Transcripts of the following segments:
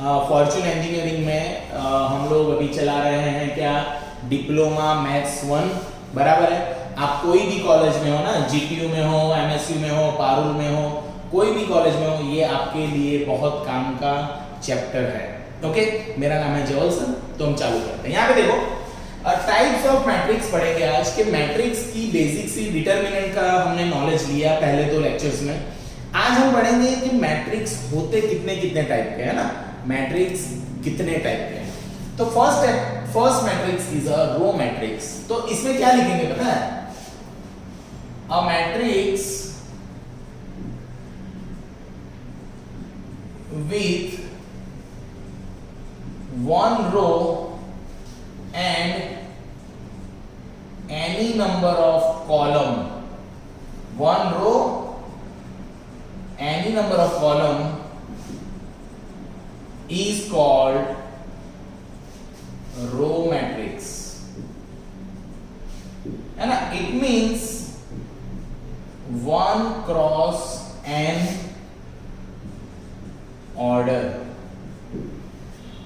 Fortune engineering में हम लोग अभी चला रहे हैं क्या, डिप्लोमा मैथ्स 1, बराबर है। आप कोई भी कॉलेज में हो ना, जीटीयू में हो, एमएसयू में हो, पारुल में हो, कोई भी कॉलेज में हो, ये आपके लिए बहुत काम का चैप्टर है। ओके, मेरा नाम है जवल सर, तो हम चालू करते हैं। यहाँ पे देखो टाइप्स ऑफ मैट्रिक्स पढ़ेंगे आज के। मैट्रिक्स की बेसिक सी डिटरमिनेंट का हमने नॉलेज लिया पहले 2 लेक्चर्स में। आज हम पढ़ेंगे कि मैट्रिक्स होते कितने कितने टाइप के है ना, मैट्रिक्स कितने टाइप के हैं। तो first matrix is a row matrix. तो इसमें क्या लिखेंगे पता है, a matrix with 1 row and any number of column, 1 row any number of column is called row matrix, है ना। it means 1 cross n order.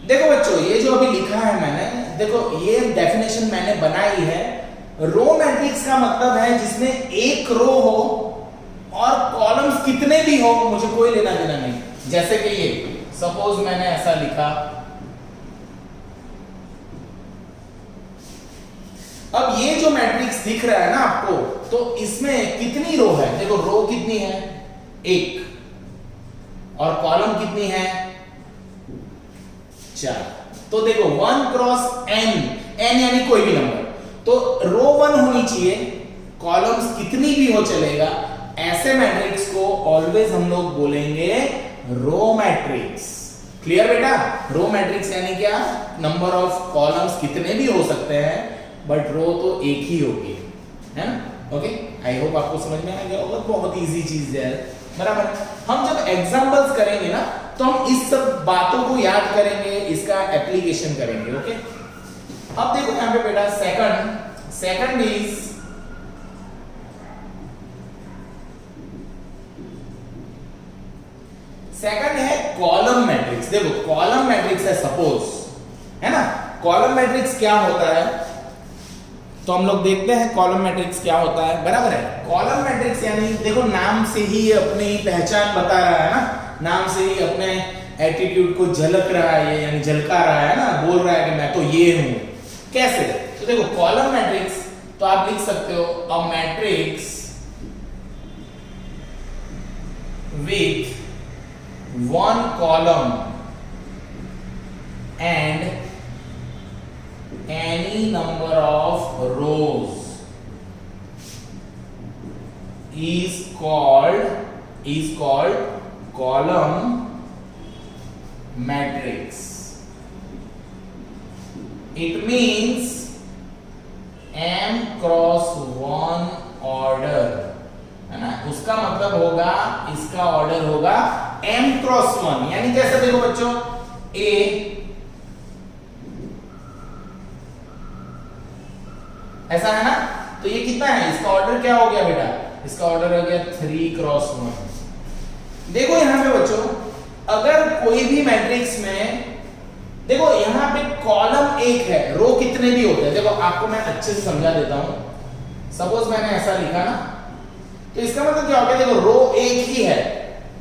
देखो बच्चों, ये जो अभी लिखा है मैंने, देखो ये डेफिनेशन मैंने बनाई है। रो मैट्रिक्स का मतलब है जिसमें एक रो हो और कॉलम्स कितने भी हो, मुझे कोई लेना देना नहीं। जैसे कि ये सपोज मैंने ऐसा लिखा, अब ये जो मैट्रिक्स दिख रहा है ना आपको, तो इसमें कितनी रो है, देखो रो कितनी है, 1, और कॉलम कितनी है, 4। तो देखो 1 क्रॉस n यानी कोई भी नंबर, तो रो 1 होनी चाहिए, कॉलम्स कितनी भी हो चलेगा। ऐसे मैट्रिक्स को ऑलवेज हम लोग बोलेंगे रो मैट्रिक्स। क्लियर बेटा, रो मैट्रिक्स यानी क्या, नंबर ऑफ कॉलम्स कितने भी हो सकते हैं बट रो तो एक ही होगी, है ना। ओके, आई होप आपको समझ में आ गया होगा। बहुत इजी चीज है, बराबर। हम जब एग्जांपल्स करेंगे ना, तो हम इस सब बातों को याद करेंगे, इसका एप्लीकेशन करेंगे। ओके, अब देखो यहां पे बेटा सेकंड इज सेकंड है कॉलम मैट्रिक्स। देखो कॉलम मैट्रिक्स है सपोज, है ना। कॉलम मैट्रिक्स क्या होता है, तो हम लोग देखते हैं कॉलम मैट्रिक्स क्या होता है, बराबर है। कॉलम मैट्रिक्स यानी देखो नाम से ही अपनी पहचान बता रहा है ना, नाम से ही अपने एटीट्यूड को झलक रहा है, ये यानी झलका रहा है ना, बोल रहा है कि मैं तो ये हूं। कैसे, तो देखो कॉलम मैट्रिक्स, तो आप लिख सकते हो a matrix with 1 column and any number of rows is called column matrix. It means m cross 1 order, है ना। उसका मतलब होगा, इसका ऑर्डर होगा m cross 1। यानी कैसे, देखो बच्चों a ऐसा है ना, तो ये कितना है, इसका ऑर्डर क्या हो गया बेटा, इसका ऑर्डर हो गया 3 क्रॉस 1। देखो यहां पे बच्चों, अगर कोई भी मैट्रिक्स में, देखो यहां पे कॉलम 1 है, रो कितने भी होते हैं। देखो आपको मैं अच्छे से समझा देता हूं। सपोज मैंने ऐसा लिखा ना, तो इसका मतलब क्या हो गया, देखो रो 1 ही है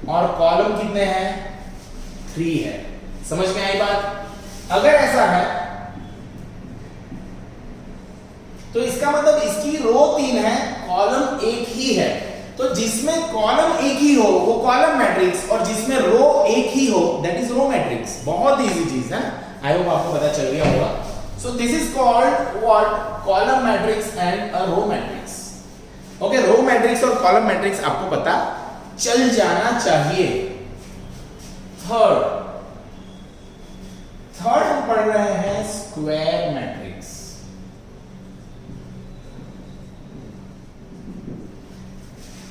और कॉलम कितने हैं, 3 है। समझ में आई बात। अगर ऐसा है तो इसका मतलब इसकी रो 3 है, कॉलम 1 ही है। तो जिसमें कॉलम 1 ही हो वो कॉलम मैट्रिक्स, और जिसमें रो 1 ही हो दैट इज रो मैट्रिक्स। बहुत इजी चीज है, आई होप आपको पता चल गया होगा। So this is called what, column matrix and a row matrix. Okay, row matrix और कॉलम मैट्रिक्स आपको पता चल जाना चाहिए। थर्ड हम पढ़ रहे हैं स्क्वायर मैट्रिक्स।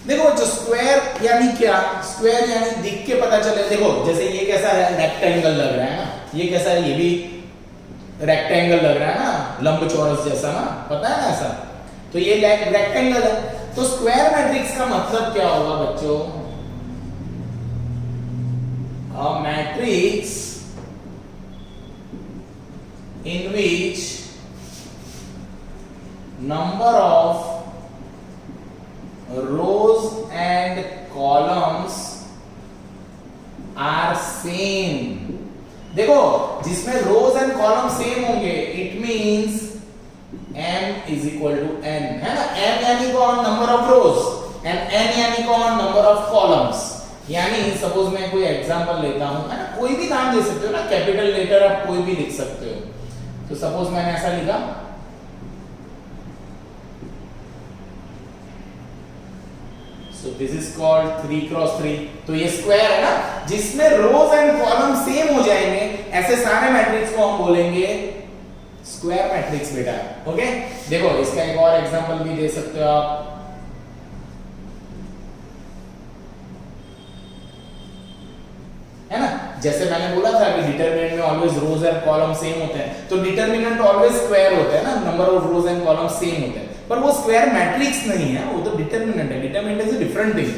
देखो जो स्क्वायर यानी क्या, स्क्वायर यानी दिख के पता चले। देखो जैसे ये कैसा है, रेक्टेंगल लग रहा है ना, ये कैसा है, ये भी रेक्टेंगल लग रहा है ना, लंबचौरस जैसा ना, पता है ना ऐसा। तो ये रेक्टेंगल है। तो स्क्वायर मैट्रिक्स का मतलब क्या होगा बच्चों, a matrix in which number of rows and columns are same। देखो जिसमें रोज एंड कॉलम सेम होंगे it means m is equal to n, है ना। m यानी कौन, number of rows, and n यानी कौन, नंबर ऑफ कॉलम्स। यानी सपोज मैं कोई एग्जांपल लेता हूं, है ना, कोई भी नाम दे सकते हो ना, कैपिटल लेटर आप कोई भी लिख सकते हो। तो सपोज मैंने ऐसा लिखा, so this is called 3 cross 3। तो ये स्क्वायर है ना, जिसमें रोज एंड कॉलम सेम हो जाएंगे, ऐसे सारे मैट्रिक्स को हम बोलेंगे स्क्वायर मैट्रिक्स बेटा। ओके, देखो इसका एक और एग्जांपल भी दे सकते हो आप, है ना। जैसे मैंने बोला था कि डिटरमिनेंट में always rows and column same होते हैं, तो डिटरमिनेंट ऑलवेज स्क्वायर होता है ना, number of rows and column same होते हैं, पर वो स्क्वायर मैट्रिक्स नहीं है, वो तो डिटरमिनेंट है। Determinant is a different thing.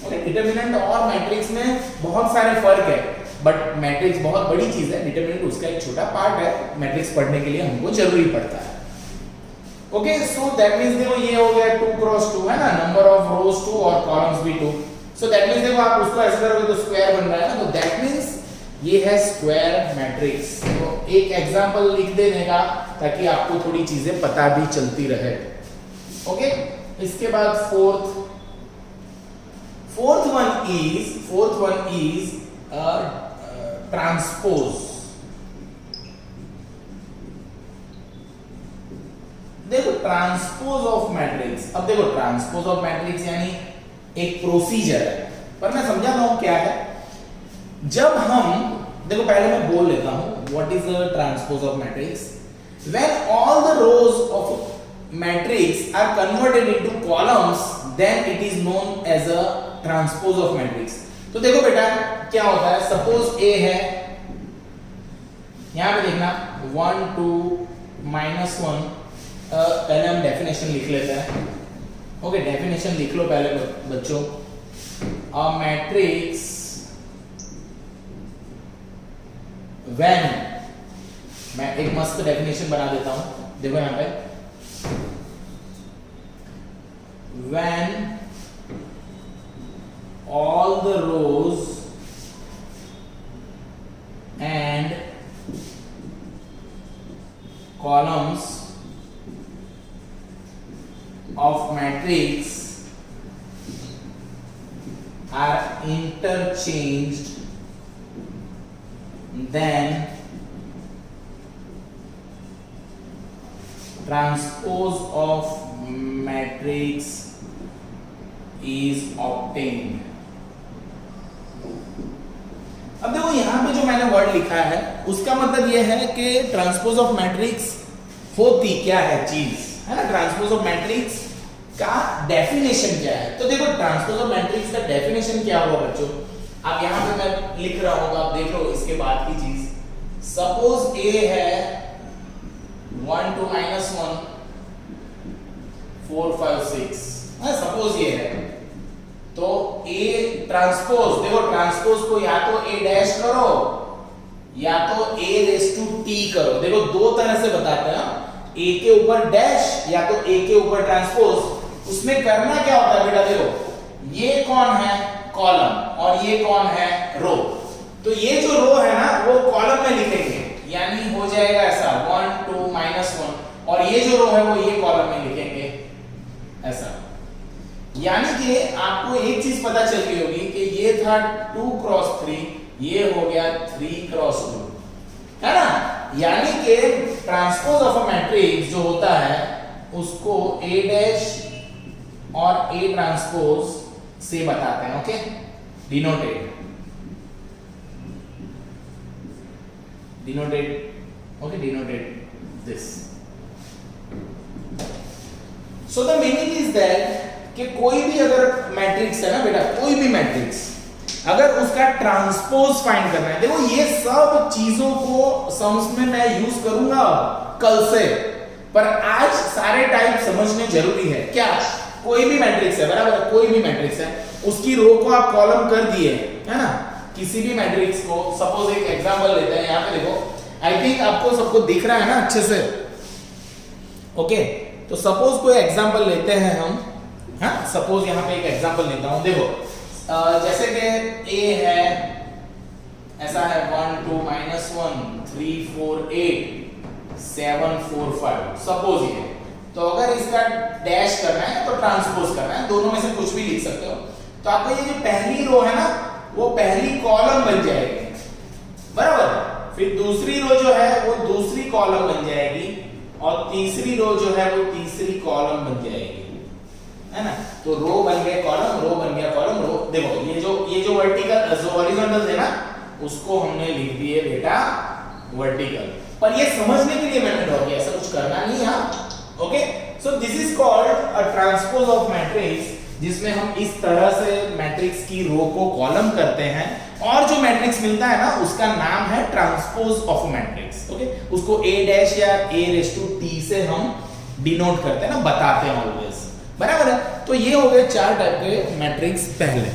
Okay, determinant और मैट्रिक्स में बहुत सारे फर्क है, बट मैट्रिक्स बहुत बड़ी चीज है, डिटरमिनेंट उसका एक छोटा पार्ट है, मैट्रिक्स पढ़ने के लिए हमको जरूरी पड़ता है। ओके, सो दैट मींस देखो ये हो गया 2 क्रॉस 2, है ना, नंबर ऑफ रोज 2 और कॉलम्स भी 2। सो दैट मींस देखो आप उसको ऐसे करोगे तो स्क्वायर बन रहा है ना, तो दैट मींस ये है स्क्वायर मैट्रिक्स। तो एक एग्जांपल लिख देने का ताकि आपको थोड़ी चीजें पता भी चलती रहे। ओके, इसके बाद फोर्थ वन इज ट्रांसपोज। देखो ट्रांसपोज ऑफ मैट्रिक्स, अब देखो ट्रांसपोज ऑफ मैट्रिक्स यानी एक प्रोसीजर है, पर मैं समझाता हूं क्या है। जब हम देखो, पहले मैं बोल लेता हूं what is the transpose of matrix. When all the rows of matrix are converted into columns, then it is known as a transpose of matrix. तो देखो बेटा क्या होता है, सपोज ए है, यहां पे देखना 1 2 -1। पहले हम डेफिनेशन लिख लेते हैं। ओके, डेफिनेशन लिख लो पहले बच्चों। अ मैट्रिक्स व्हेन, मैं एक मस्त डेफिनेशन बना देता हूं, देखो यहां पे, when all the rows and columns of matrix are interchanged, then transpose of matrix is obtained। अब देखो यहां पे जो मैंने वर्ड लिखा है उसका मतलब यह है कि ट्रांसपोज ऑफ मैट्रिक्स होती क्या है चीज, है ना। ट्रांसपोज ऑफ मैट्रिक्स का डेफिनेशन क्या है, तो देखो ट्रांसपोज ऑफ मैट्रिक्स का डेफिनेशन क्या हुआ बच्चों। अब यहां पे मैं लिख रहा हूं तो आप देख लो इसके बाद की चीज। सपोज ए है 1 2 -1 4 5 6, सपोज ये है, तो ए ट्रांसपोज, देखो ट्रांसपोज को या तो ए डैश करो या तो ए रेस टू टी करो। देखो दो तरह से बताते हैं, ए के ऊपर डैश या तो ए के ऊपर ट्रांसपोज। उसमें करना क्या होता है बेटा, देखो ये कौन है, कॉलम, और ये कौन है, रो। तो ये जो रो है ना वो कॉलम में लिखेंगे, यानी हो जाएगा ऐसा 1 2 -1, और ये जो रो है वो ये कॉलम में लिखेंगे ऐसा। यानी कि आपको एक चीज पता चल गई होगी कि ये था 2 क्रॉस 3, ये हो गया 3 क्रॉस 2, है ना। यानी कि ट्रांसपोज ऑफ अ मैट्रिक्स जो होता है उसको ए डैश और ए ट्रांसपोज से बताते हैं। Okay, denoted okay, denoted this. So the meaning is that कि कोई भी अगर मैट्रिक्स है ना बेटा, कोई भी मैट्रिक्स अगर उसका ट्रांसपोज फाइंड करना है, देखो ये सब चीजों को सम्स में मैं यूज करूंगा कल से, पर आज सारे टाइप समझने जरूरी है। क्या, कोई भी मैट्रिक्स है, बराबर, कोई भी मैट्रिक्स है, उसकी रो को आप कॉलम कर दिए, है ना, किसी भी मैट्रिक्स को। सपोज एक एग्जांपल लेते हैं, यहां पे देखो आई थिंक आपको सबको दिख रहा है ना अच्छे से। ओके, तो सपोज कोई एग्जांपल लेते हैं हम। हाँ, सपोज यहाँ पे एक एग्जांपल लेता हूँ। देखो जैसे कि ए है, ऐसा है 1 2 -1 3 4 8 7 4 5, सपोज ये। तो अगर इसका डैश करना है तो ट्रांसपोज करना है, दोनों में से कुछ भी लिख सकते हो। तो आपको ये जो पहली रो है ना, वो पहली कॉलम बन जाएगी, बराबर। फिर दूसरी रो जो है वो दूसरी कॉलम बन जाएगी, और तीसरी रो जो है वो तीसरी कॉलम बन जाएगी, है ना। तो रो बन गया कॉलम, रो बन गया कॉलम, रो। देखो ये जो वर्टिकल जो हॉरिजॉन्टल है ना, उसको हमने लिख दिए बेटा वर्टिकल। पर ये समझने के लिए मैंने ड्रॉ किया, ऐसा कुछ करना नहीं है। Okay, so this is called a transpose of matrix, जिसमें हम इस तरह से मैट्रिक्स की रो को कॉलम करते हैं, और जो मैट्रिक्स मिलता है ना उसका नाम है ट्रांसपोज ऑफ मैट्रिक्स। ओके, उसको a डैश या a रेज़ टू t से हम डिनोट करते हैं ना, बताते हैं ऑलवेज, बराबर है। तो ये हो गए 4 टाइप के मैट्रिक्स पहले।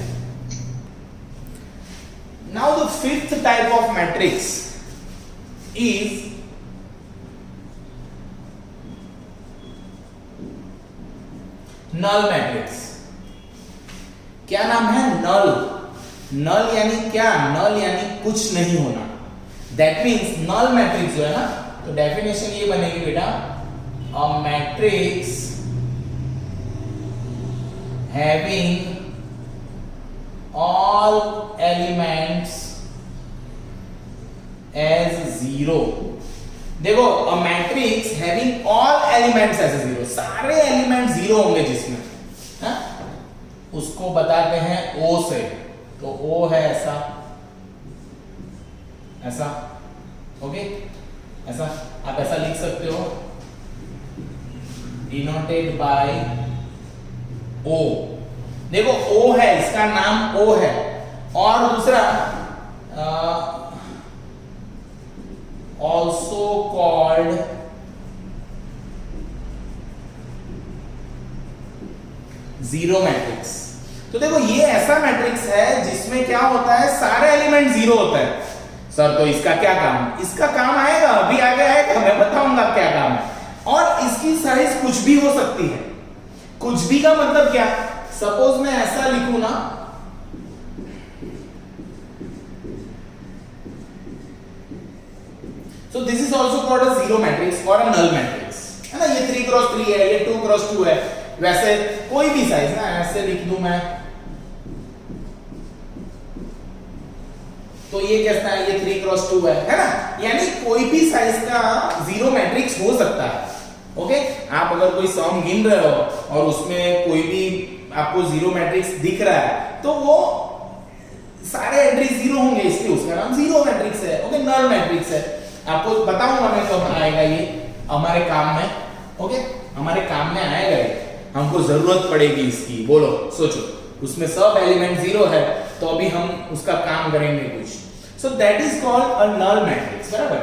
Now the fifth type of matrix is null matrix. क्या नाम है? नल। नल यानी क्या? नल यानी कुछ नहीं होना। दैट मीन्स नल मैट्रिक्स जो है ना, तो डेफिनेशन ये बनेगी बेटा, a matrix having all elements as zero. देखो, a matrix having all elements as zero, सारे एलिमेंट जीरो होंगे जिसमें, हा? उसको बताते हैं O से। तो O है ऐसा, ऐसा, ओके, ऐसा आप ऐसा लिख सकते हो, डिनोटेड बाय O। देखो O है, इसका नाम O है, और दूसरा also called जीरो मैट्रिक्स। तो देखो ये ऐसा मैट्रिक्स है जिसमें क्या होता है, सारे एलिमेंट जीरो होता है। सर तो इसका क्या काम? इसका काम आएगा, अभी आगे आएगा, मैं बताऊंगा क्या काम है। और इसकी साइज कुछ भी हो सकती है। कुछ भी का मतलब क्या? सपोज मैं ऐसा लिखूं ना, so this is also called a zero matrix or a null matrix, है ना। ये 3x3 है, ये 2x2 है, वैसे कोई भी साइज ना, ऐसे लिख दूं मैं, तो ये कैसा है? ये 3x2 है ना। यानी कोई भी साइज का जीरो मैट्रिक्स हो सकता है। ओके, आप अगर कोई सम गिन रहे हो और उसमें कोई भी आपको जीरो मैट्रिक्स दिख रहा है, तो वो सारे एंट्री जीरो होंगे, इसलिए उसका नाम जीरो मैट्रिक्स है। ओके, नल मैट्रिक्स है। आपको बताऊंगा मैं कब आएगा ये हमारे काम में। ओके, हमारे काम में आएगा ये, हमको जरूरत पड़ेगी इसकी। बोलो, सोचो, उसमें सब एलिमेंट जीरो है, तो अभी हम उसका काम करेंगे कुछ। So that is called a null matrix, बराबर।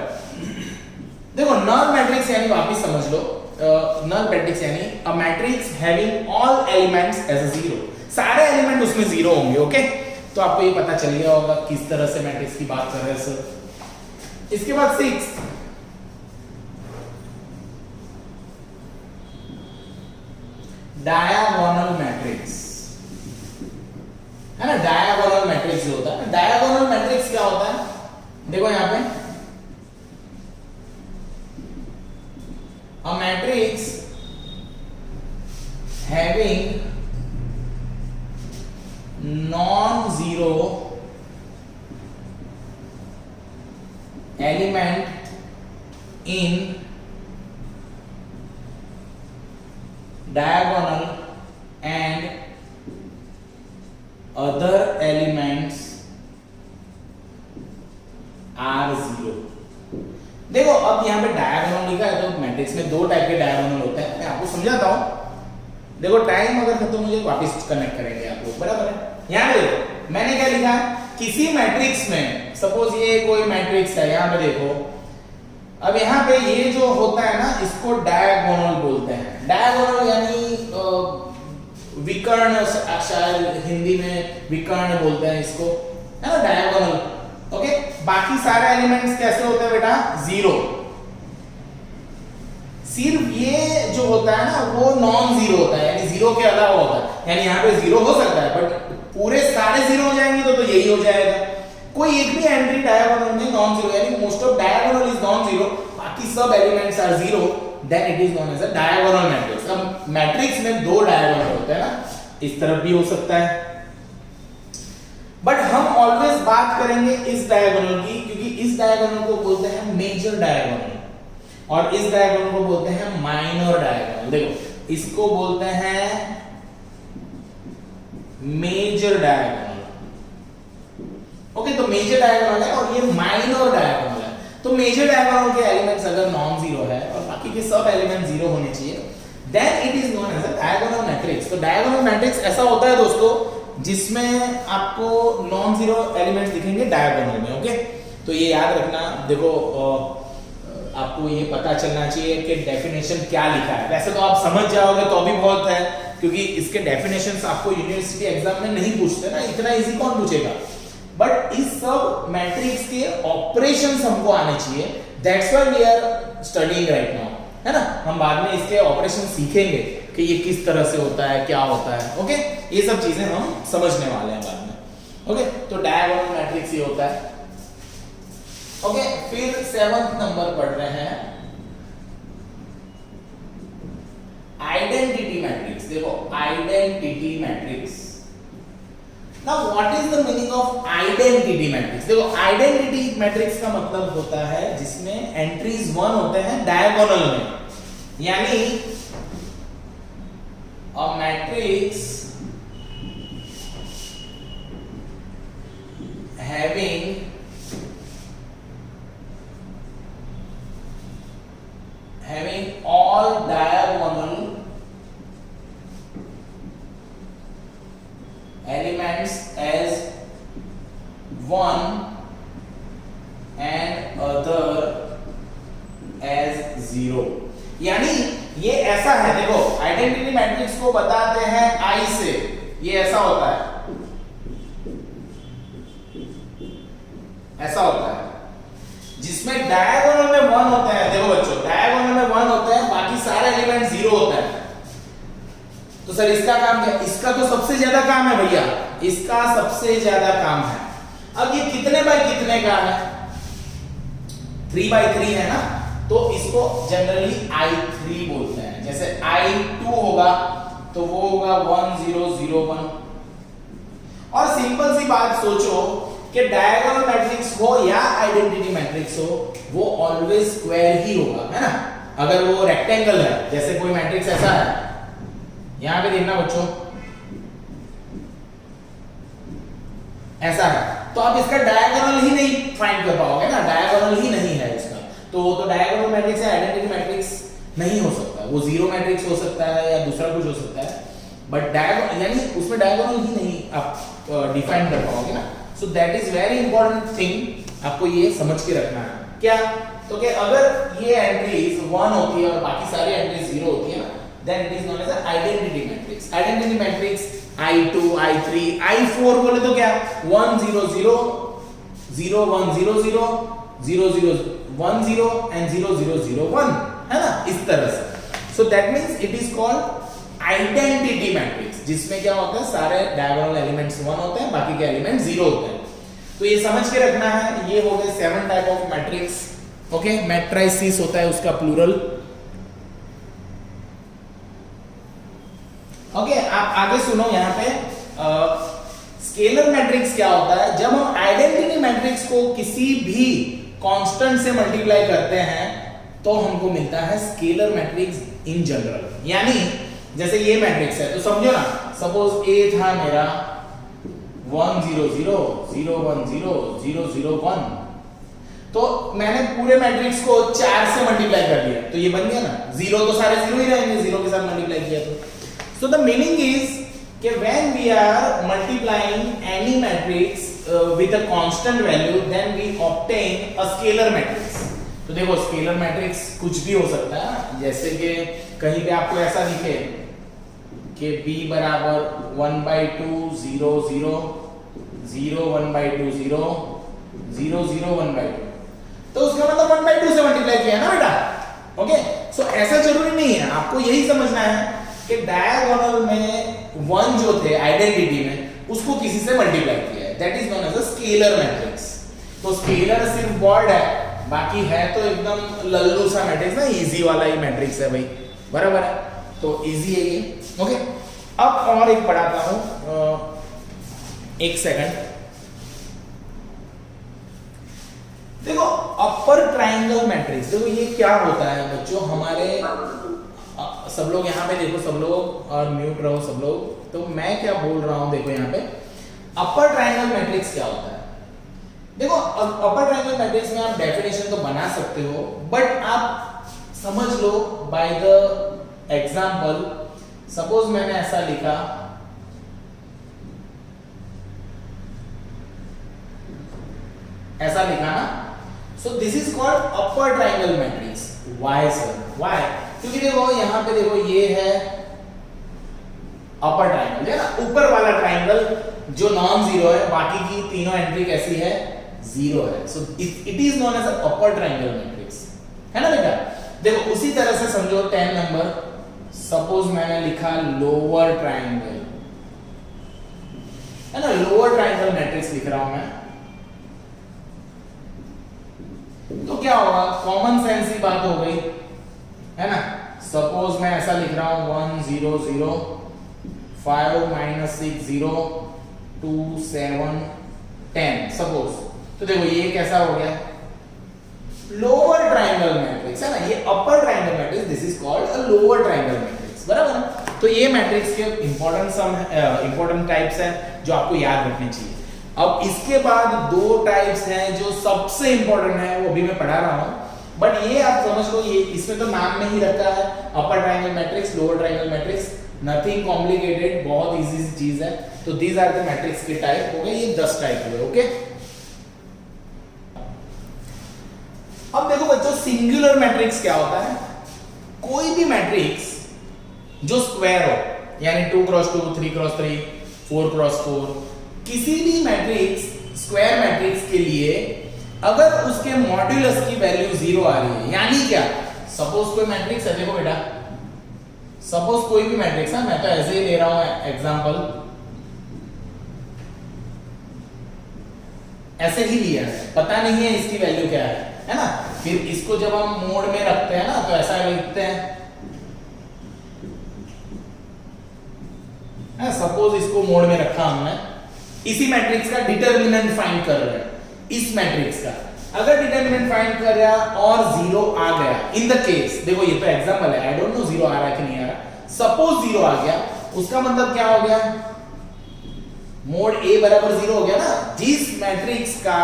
देखो, नल मैट्रिक्स यानी वापस समझ लो, नल मैट्रिक्स यानी a matrix having all elements as a zero, सारे एलिमेंट उसमें जीरो होंगे। ओके, तो आपको ये पता चल गया होगा किस तरह से मैट्रिक्स की बात कर रहे हैं सर। इसके बाद 6 डायगोनल मैट्रिक्स, है ना। डायगोनल मैट्रिक्स जो होता है, डायगोनल मैट्रिक्स क्या होता है? देखो यहां पे, अ matrix having non zero element in diagonal and other elements are zero। देखो, अब यहाँ पे डायगोनल लिखा है, तो मैट्रिक्स में 2 टाइप के डायगोनल होते हैं। मैं आपको समझाता हूं। देखो, टाइम अगर खत्म हो जाए वापस कनेक्ट करेंगे आप लोग, बराबर है। यहाँ पे देखो, मैंने क्या लिखा है, किसी मैट्रिक्स में, सपोज ये कोई मैट्रिक्स है, यहां पे देखो, अब यहां पे ये जो होता है ना, इसको डायगोनल बोलते हैं। डायगोनल यानी विकर्ण, शायद हिंदी में विकर्ण बोलते हैं इसको, है ना, डायगोनल। ओके, बाकी सारे एलिमेंट्स कैसे होते हैं बेटा, जीरो। सिर्फ ये जो होता है ना वो नॉन जीरो होता है, यानी जीरो के अलावा होता है, यानी यहाँ पे जीरो हो सकता है बट पूरे सारे जीरो हो जाएंगे तो यही हो जाएगा। कोई एक भी एंट्री डायगोनल में नॉन जीरो, यानी most of diagonal is non zero, बाकी सब elements are zero, then it is known as a diagonal matrix. अब मैट्रिक्स में दो डायगोनल होते हैं ना, इस तरफ भी हो सकता है, बट हम ऑलवेज बात करेंगे इस डायगोनल की, क्योंकि इस डायगोनल को बोलते हैं मेजर डायगोनल और इस डायगोनल को बोलते हैं माइनर डायगोनल। देखो इसको बोलते हैं मेजर डायगोनल, ओके। तो मेजर डायगोनल है और ये माइनर डायगोनल है। तो मेजर डायगोनल के एलिमेंट्स अगर नॉन जीरो है और बाकी के सब एलिमेंट जीरो होने चाहिए, then it is known as a diagonal matrix. तो डायगोनल मैट्रिक्स ऐसा होता है दोस्तों जिसमें आपको नॉन जीरो एलिमेंट्स दिखेंगे डायगोनल में, ओके। तो ये याद रखना। देखो आपको ये पता चलना चाहिए कि डेफिनेशन क्या लिखा है। वैसे तो आप समझ जाओगे तो भी बहुत है, क्योंकि इसके डेफिनेशंस आपको यूनिवर्सिटी एग्जाम में नहीं पूछते ना, इतना इजी कौन पूछेगा। बट इस सब मैट्रिक्स के ऑपरेशंस हमको आने चाहिए, that's why we are studying right now, है ना। हम बाद में इसके ऑपरेशन सीखेंगे कि ये किस तरह से होता है, क्या होता है, ओके। ये सब चीजें हम समझने वाले हैं बाद में, ओके। तो डायगोनल मैट्रिक्स ये होता है, ओके। फिर 7th नंबर पढ़ रहे हैं आइडेंटिटी मैट्रिक्स। देखो identity matrix, now what is the meaning of identity matrix. देखो आइडेंटिटी मैट्रिक्स का मतलब होता है जिसमें एंट्रीज 1 होते हैं डायगोनल में, यानी a matrix having all diagonal elements as 1 and other as 0। यानी ये ऐसा है, देखो आइडेंटिटी मैट्रिक्स को बताते हैं आई से, ये ऐसा होता है, ऐसा होता है जिसमें डायगोनल में 1 होता है। देखो बच्चों डायगोनल में 1 होता है, बाकी सारे एलिमेंट 0 होता है। तो सर इसका काम क्या? इसका तो सबसे ज्यादा काम है भैया, इसका सबसे ज्यादा काम है। अब ये कितने बाय कितने का है? 3/3 है ना, तो इसको जनरली I3 बोलते हैं। जैसे I2 होगा तो वो होगा 1 0 0 1। और सिंपल सी बात सोचो कि डायगोनल मैट्रिक्स हो या आइडेंटिटी मैट्रिक्स हो, वो ऑलवेज स्क्वायर ही होगा, है ना। अगर वो रेक्टेंगल है, जैसे कोई मैट्रिक्स ऐसा है, यहां पे देखना बच्चों ऐसा है, तो आप इसका डायगोनल ही नहीं फाइंड कर पाओगे ना, डायगोनल ही नहीं है इसका, तो वो तो डायगोनल मैट्रिक्स है, आइडेंटिटी मैट्रिक्स नहीं हो सकता। वो जीरो मैट्रिक्स हो सकता है या दूसरा कुछ हो सकता है, बट डायगोनल यानी उसमें डायगोनल ही नहीं आप डिफाइन कर पाओगे ना। सो that is very important thing, आपको ये समझ के रखना है। क्या? तो कि अगर ये एंट्रीज 1 होती है और बाकी सारी एंट्रीज 0 होती है ना, then it is known as identity matrix. Identity matrix I2 I3 I4 बोले तो क्या? 1 0 0 0 1 0 0 0 0 1 0 and 0 0 0 1, है ना, इस तरह से। So that means it is called identity matrix, जिसमें क्या होता है सारे डायगोनल एलिमेंट्स 1 होते हैं, बाकी के एलिमेंट 0 होते हैं। तो ये समझ के रखना है। ये हो गए 7 type of matrix, okay. Matrices होता है उसका प्लूरल, ओके। आप आगे सुनो यहाँ पे स्केलर मैट्रिक्स क्या होता है। जब हम आइडेंटिटी मैट्रिक्स को किसी भी कांस्टेंट से मल्टीप्लाई करते हैं तो हमको मिलता है स्केलर मैट्रिक्स इन जनरल। यानी जैसे ये मैट्रिक्स है तो समझो ना, सपोज ए था मेरा 1 0 0 0 1 0 0 0 1, तो मैंने पूरे मैट्रिक्स को 4 से मल्टीप्लाई कर दिया तो ये बन गया ना। 0 तो सारे 0 ही रहेंगे, 0 के साथ मल्टीप्लाई किया तो। So the meaning is कि when we are multiplying any matrix with a constant value, then we obtain a scalar matrix। तो देखो स्केलर मैट्रिक्स कुछ भी हो सकता है, जैसे कि कहीं पे आपको ऐसा दिखे कि b बराबर 1/2 0 0 0 1/2 0 0 0 1/2, तो उसका मतलब 1/2 से मल्टीप्लाई किया है ना बेटा। ओके, सो ऐसा जरूरी नहीं है, आपको यही समझना है कि डायगोनल में 1 जो थे आइडेंटिटी में उसको किसी से मल्टीप्लाई किया है, that is known as a scalar matrix. तो स्केलर सिर्फ वर्ड है, बाकी है तो एकदम लल्लू सा मैट्रिक्स ना, इजी वाला ही मैट्रिक्स है भाई, बराबर है, तो इजी है ये। ओके, अब और एक पढ़ाता हूं, एक सेकंड। देखो अपर ट्राइंगल मैट्रिक्स, देखो ये क्या होता है बच्चों, हमारे सब लोग यहाँ पे देखो, सब लोग और म्यूट रहो सब लोग, तो मैं क्या बोल रहा हूं देखो यहाँ पे अपर ट्राइंगल मैट्रिक्स क्या होता है। देखो अपर ट्राइंगल मैट्रिक्स में आप डेफिनेशन तो बना सकते हो, बट आप समझ लो बाय द एग्जांपल। सपोज मैंने ऐसा लिखा, ऐसा लिखा ना, सो this is called upper triangle matrix. Why sir, why? क्योंकि देखो यहां पे देखो ये है अपर ट्राइंगल है ना, ऊपर वाला ट्राइंगल जो नॉन जीरो है, बाकी की तीनों एंट्री कैसी है, जीरो है, so it is known as upper triangle matrix, है ना बेटा। देखो उसी तरह से समझो 10 नंबर, सपोज मैंने लिखा लोअर ट्राइंगल, है ना, लोअर ट्राइंगल मैट्रिक्स लिख रहा हूं मैं, तो क्या होगा, कॉमन सेंस की बात हो गई, है ना। सपोज मैं ऐसा लिख रहा हूं 1 0 0 5 -6 0 2 7 10, सपोज। तो देखो ये कैसा हो गया, लोअर ट्राइंगल मैट्रिक्स, है ना। ये अपर triangle matrix, this is called a lower triangle matrix, बराबर ना। तो ये मैट्रिक्स के इंपॉर्टेंट टाइप्स हैं जो आपको याद रखने चाहिए। अब इसके बाद दो टाइप्स हैं जो सबसे इंपॉर्टेंट है, वो भी मैं पढ़ा रहा हूं, बट ये आप समझ लो, ये इसमें तो नाम में ही रखा है अपर triangle matrix, lower triangle matrix, nothing complicated, बहुत इजी सी चीज है। तो दीज आर द मैट्रिक्स के टाइप हो गए, ये 10 टाइप हुए। ओके, अब देखो बच्चों सिंगुलर मैट्रिक्स क्या होता है, कोई भी मैट्रिक्स जो स्क्वायर हो, यानी 2 क्रॉस 2 3 क्रॉस 3 4 क्रॉस 4, किसी भी मैट्रिक्स स्क्वायर मैट्रिक्स के लिए अगर उसके मॉड्यूलस की वैल्यू 0 आ रही है, यानी क्या, सपोज कोई मैट्रिक्स है, देखो बेटा, सपोज कोई भी मैट्रिक्स है, मैं तो ऐसे ही ले रहा हूं एग्जांपल, ऐसे ही लिया है, पता नहीं है इसकी वैल्यू क्या है ना। फिर इसको जब हम मोड में रखते हैं ना, तो ऐसा लिखते हैं, सपोज इसको मोड में रखा हमने, इसी मैट्रिक्स का डिटरमिनेंट फाइंड कर रहे हैं, इस मैट्रिक्स का अगर डिटरमिनेंट फाइंड कर रहा और 0 आ गया, इन द केस, देखो ये तो एग्जांपल है, आई डोंट नो 0 आ रहा है कि नहीं आ रहा, सपोज 0 आ गया, उसका मतलब क्या हो गया, मोड ए बराबर 0 हो गया ना। जिस मैट्रिक्स का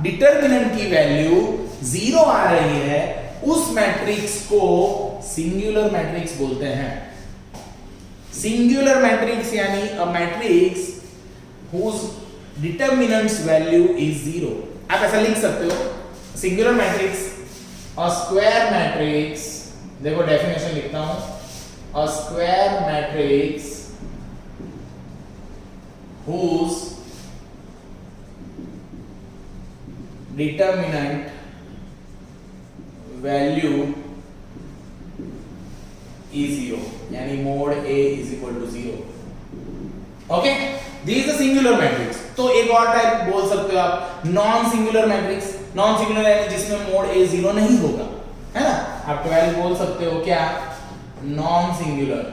डिटरमिनेंट की वैल्यू 0 आ रही है, उस मैट्रिक्स को सिंगुलर मैट्रिक्स बोलते हैं। सिंगुलर मैट्रिक्स यानी a matrix whose determinant's value is 0। आप ऐसा लिख सकते हो, singular matrix, a square matrix, देखो डेफिनेशन लिखता हूं, a square matrix whose determinant value is 0, यानी mode A is equal to 0। Okay, this is a singular matrix. तो एक और टाइप बोल सकते हो आप, non singular matrix. Non singular यानी जिसमें मोड A 0 नहीं होगा, है ना। आप 12 बोल सकते हो क्या, non singular.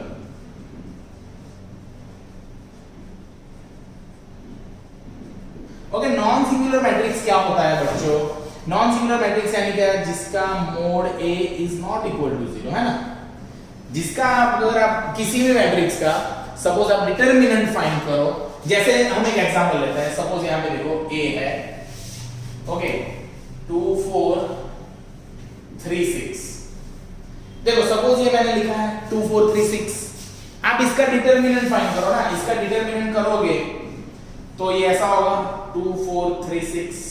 Okay, non singular matrix क्या होता है बच्चों, नॉन सिंगुलर मैट्रिक्स यानी क्या, जिसका mod A is not equal to 0, है ना। जिसका अगर आप किसी भी मैट्रिक्स का सपोज आप डिटरमिनेंट फाइंड करो, जैसे हम एक एग्जांपल लेते हैं, सपोज यहां पे देखो A है, ओके, 2 4 3 6, देखो सपोज ये मैंने लिखा है 2 4 3 6, आप इसका डिटरमिनेंट फाइंड करो ना, इसका डिटरमिनेंट करोगे तो ये ऐसा होगा 2 4 3 6,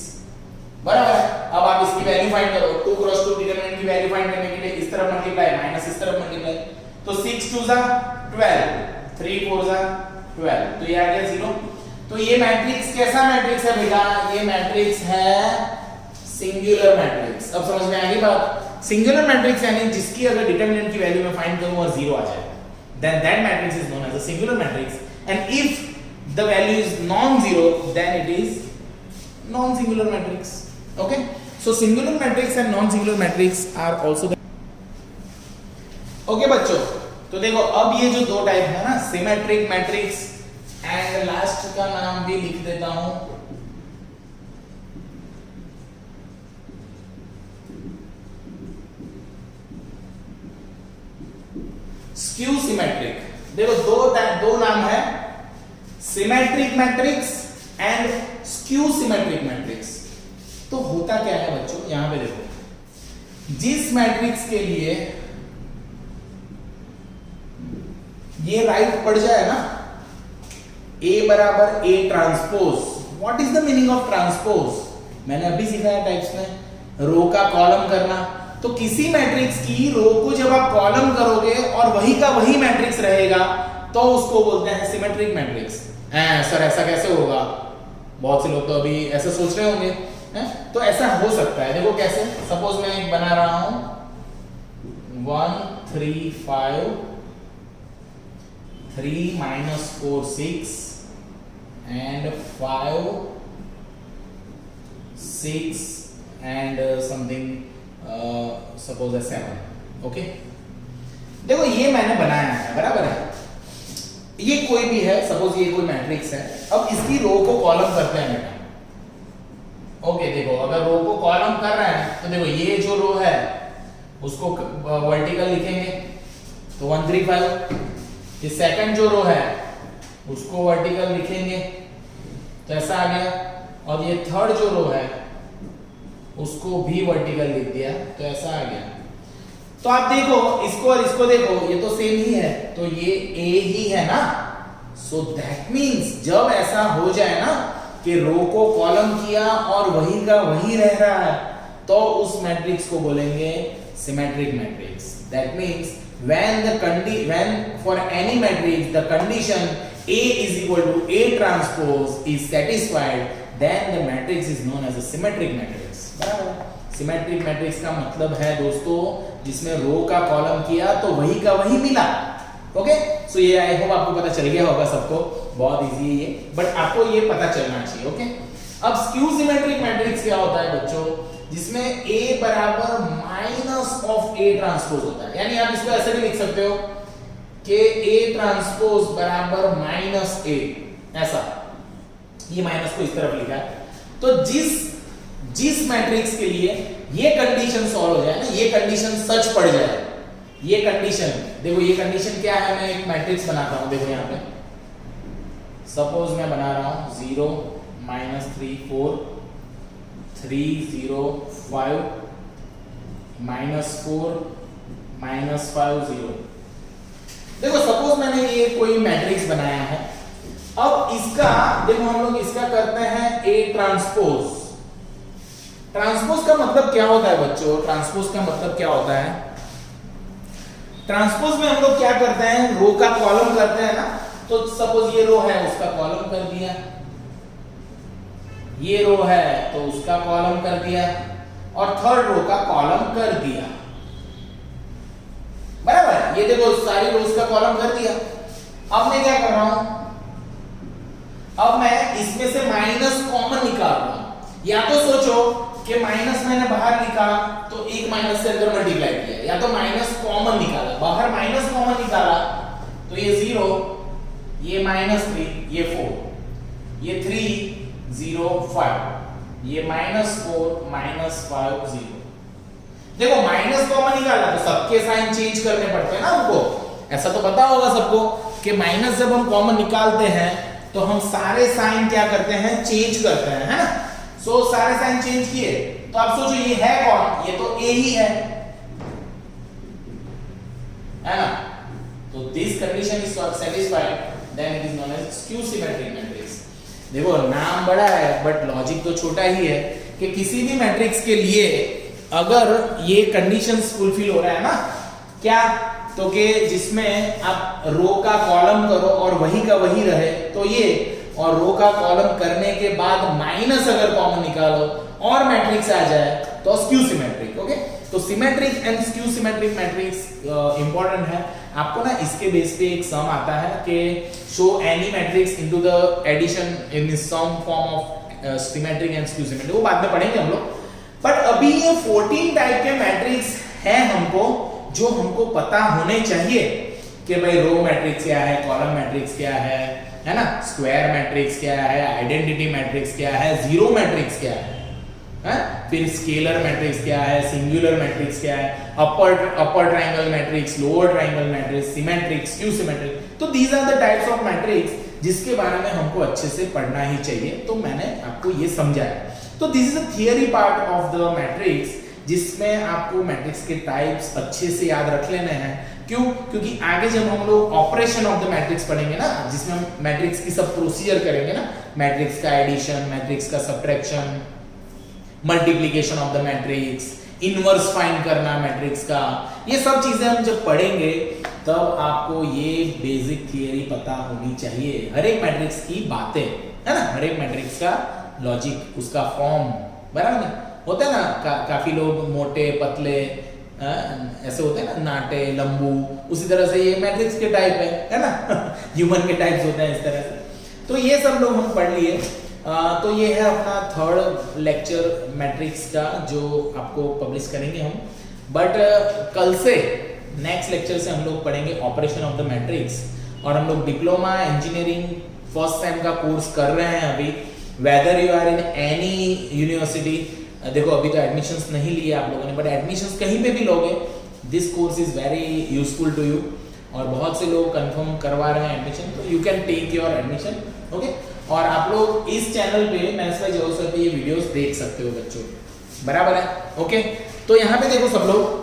बराबर है। अब आप इसकी वैल्यू फाइंड करो, 2 क्रॉस 2 डिटरमिनेंट की वैल्यू फाइंड करने के लिए इस तरफ मल्टीप्लाई माइनस इस तरफ मल्टीप्लाई, तो 6 2 12, 3 4 12, तो ये आ गया 0। तो ये मैट्रिक्स कैसा मैट्रिक्स है बेटा? ये मैट्रिक्स है सिंगुलर मैट्रिक्स। अब समझ में आ गई बात? सिंगुलर मैट्रिक्स यानी जिसकी अगर डिटरमिनेंट की वैल्यू में फाइंड करूं और 0 आ जाए, then that matrix is known as a singular matrix, and if the value is non-zero then it is non-singular matrix. Okay, so singular matrix and non-singular matrix are also the okay बच्चों, तो देखो अब ये जो दो type है ना, symmetric matrix and last का नाम भी लिख देता हूं, स्क्यू सिमेट्रिक। देखो दो नाम है, symmetric matrix and skew symmetric matrix. तो होता क्या है बच्चों, यहां पे देखो, जिस मैट्रिक्स के लिए ये राइट पड़ जाए ना, A बराबर A transpose. What is the meaning of transpose? मैंने अभी सिखाया टाइप्स में, रो का कॉलम करना। तो किसी मैट्रिक्स की रो को जब आप कॉलम करोगे और वही का वही मैट्रिक्स रहेगा तो उसको बोलते हैं सिमेट्रिक मैट्रिक्स। सर ऐसा कैसे होगा? बहुत से लोग तो अभी ऐसा सोच रहे होंगे हैं? तो ऐसा हो सकता है, देखो कैसे। सपोज मैं एक बना रहा हूं 1 3 5 3 -4 6 and 5 6 and something suppose 7। Okay, देखो ये मैंने बनाया है, बराबर है, ये कोई भी है, सपोज ये कोई मैट्रिक्स है। अब इसकी रो को कॉलम करते हैं बेटा। ओके, देखो अगर रो को कॉलम कर रहे हैं तो देखो ये जो रो है उसको वर्टिकल लिखेंगे तो 1 3 5। ये सेकंड जो रो है उसको वर्टिकल लिखेंगे तो ऐसा आ गया, और ये थर्ड जो रो है उसको भी वर्टिकल लिख दिया तो ऐसा आ गया। तो आप देखो इसको और इसको देखो, ये तो सेम ही है, तो ये A ही है ना। सो दैट मींस जब ऐसा हो जाए ना कि रो को कॉलम किया और वही का वही रह रहा है, तो उस मैट्रिक्स को बोलेंगे symmetric matrix. That means when for any matrix the condition A is equal to A transpose is satisfied, then the matrix is known as a symmetric matrix। बराबर। सिमेट्रिक मैट्रिक्स का मतलब है दोस्तों जिसमें रो का कॉलम किया तो वही का वही मिला। ओके, सो ये आई होप आपको पता चल गया होगा सबको, बहुत इजी है ये, बट आपको ये पता चलना चाहिए। ओके, अब स्क्यू सिमेट्रिक मैट्रिक्स क्या होता है बच्चों? जिसमें A बराबर माइनस ऑफ A ट्रांसपोज होता है, यानी आप इसको ऐसे भी लिख सकते हो कि A ट्रांसपोज बराबर माइनस A, ऐसा। ये माइनस को इस तरफ लिखा है। तो जिस मैट्रिक्स के लिए ये कंडीशन सॉल्व हो जाए ना, ये कंडीशन सच पड़ जाए, ये कंडीशन देखो, ये कंडीशन क्या है? मैं एक मैट्रिक्स बनाता हूं, देखो यहां पे सपोज मैं बना रहा हूं 0 -3 4 3 0 5 -4 -5 0। देखो सपोज मैंने ये कोई मैट्रिक्स बनाया है। अब इसका देखो हम लोग इसका करते हैं A ट्रांसपोज। ट्रांसपोज का मतलब क्या होता है बच्चों? ट्रांसपोज का मतलब क्या होता है? ट्रांसपोज में हम लोग क्या करते हैं? रो का कॉलम करते हैं ना। तो सपोज ये रो है, उसका कॉलम कर दिया, ये रो है तो उसका कॉलम कर दिया, और थर्ड रो का कॉलम कर दिया, बराबर। ये देखो सारी रोज का कॉलम कर दिया। अब मैं क्या कर रहा हूं? अब मैं इसमें से माइनस कॉमन निकाल रहा हूं। या तो सोचो कि माइनस मैंने बाहर लिखा तो एक माइनस से अंदर मल्टीप्लाई किया, या तो माइनस कॉमन निकाला, बाहर माइनस कॉमन निकाला तो ये 0, ये -3, ये 4, ये 3 0 5, ये -4 -5 0। देखो माइनस कॉमन निकाला तो सबके साइन चेंज करने पड़ते हैं ना हमको। ऐसा तो पता होगा सबको कि माइनस जब हम कॉमन निकालते हैं तो हम सारे साइन क्या करते हैं? चेंज करते हैं, है ना। सो सारे साइन चेंज किए तो आप सोचो ये है कौन? ये तो A ही है ना। तो this condition is satisfied, then it is known as skew symmetric matrix। देखो नाम बड़ा है बट लॉजिक तो छोटा ही है कि किसी भी मैट्रिक्स के लिए अगर ये कंडीशंस फुलफिल हो रहा है ना, क्या तो कि जिसमें आप रो का कॉलम करो और वही का वही रहे, तो ये और रो का कॉलम करने के बाद माइनस अगर कॉमन निकालो और मैट्रिक्स आ जाए तो स्क्यू सिमेट्रिक। ओके, तो symmetric and skew symmetric matrix important है। आपको ना इसके बेस पे एक सम आता है कि show any matrix into the addition in some form of symmetric and skew symmetric, वो बाद में पढ़ेंगे हम लोग। बट अभी ये 14 टाइप के मैट्रिक्स हैं हमको, जो हमको पता होने चाहिए कि भाई रो मैट्रिक्स क्या है, कॉलम मैट्रिक्स क्या है ना, स्क्वायर मैट्रिक्स क्या है, आइडेंटिटी मैट्रिक्स क्या है, जीरो मैट्रिक्स क्या है, फिर स्केलर मैट्रिक्स क्या है, सिंगुलर मैट्रिक्स क्या है, upper triangle matrix, lower triangle matrix, symmetric, skew symmetric. तो these are the types of matrix जिसके बारे में हमको अच्छे से पढ़ना ही चाहिए, तो मैंने आपको ये समझाया। तो this is a theory part of the matrix, जिसमें आपको मैट्रिक्स के टाइप्स अच्छे से याद रख लेने हैं। क्यों? क्योंकि आगे जब हम लोग ऑपरेशन ऑफ द मैट्रिक्स पढ़ेंगे ना, जिसमें हम मैट्रिक्स की सब प्रोसीजर करेंगे ना, मैट्रिक्स का एडिशन, मैट्रिक्स का subtraction, multiplication of the matrix, inverse find करना मैट्रिक्स का, ये सब चीजें हम जब पढ़ेंगे तब आपको ये बेसिक थियरी पता होनी चाहिए। हर एक मैट्रिक्स की बातें है ना, हर एक मैट्रिक्स का लॉजिक, उसका फॉर्म, बराबर होता है ना। काफी लोग मोटे पतले ऐसे होते हैं ना, नाटे लंबू, उसी तरह से ये मैट्रिक्स के टाइप है ना ह्यूमन के टाइप्स होते हैं इस तरह से। तो ये सब लोग हम पढ़ लिए। तो ये है अपना थर्ड लेक्चर मैट्रिक्स का, जो आपको पब्लिश करेंगे हम। बट कल से नेक्स्ट लेक्चर से हम लोग पढ़ेंगे ऑपरेशन ऑफ द मैट्रिक्स, और हम लोग डिप्लोमा इंजीनियरिंग फर्स्ट सेम का कोर्स कर रहे हैं अभी। Whether you are in any university, देखो अभी तो एडमिशंस नहीं लिए आप लोगों ने, बट एडमिशंस कहीं पे भी लोगे, this course is very useful to you, और बहुत से लोग कंफर्म करवा रहे हैं एडमिशन, तो you can take your admission. Okay, और आप लोग इस चैनल पे मैथ्स बाय जोसेफ पे ये वीडियोस देख सकते हो बच्चों, बराबर है। ओके, तो यहाँ पे देखो सब लोग,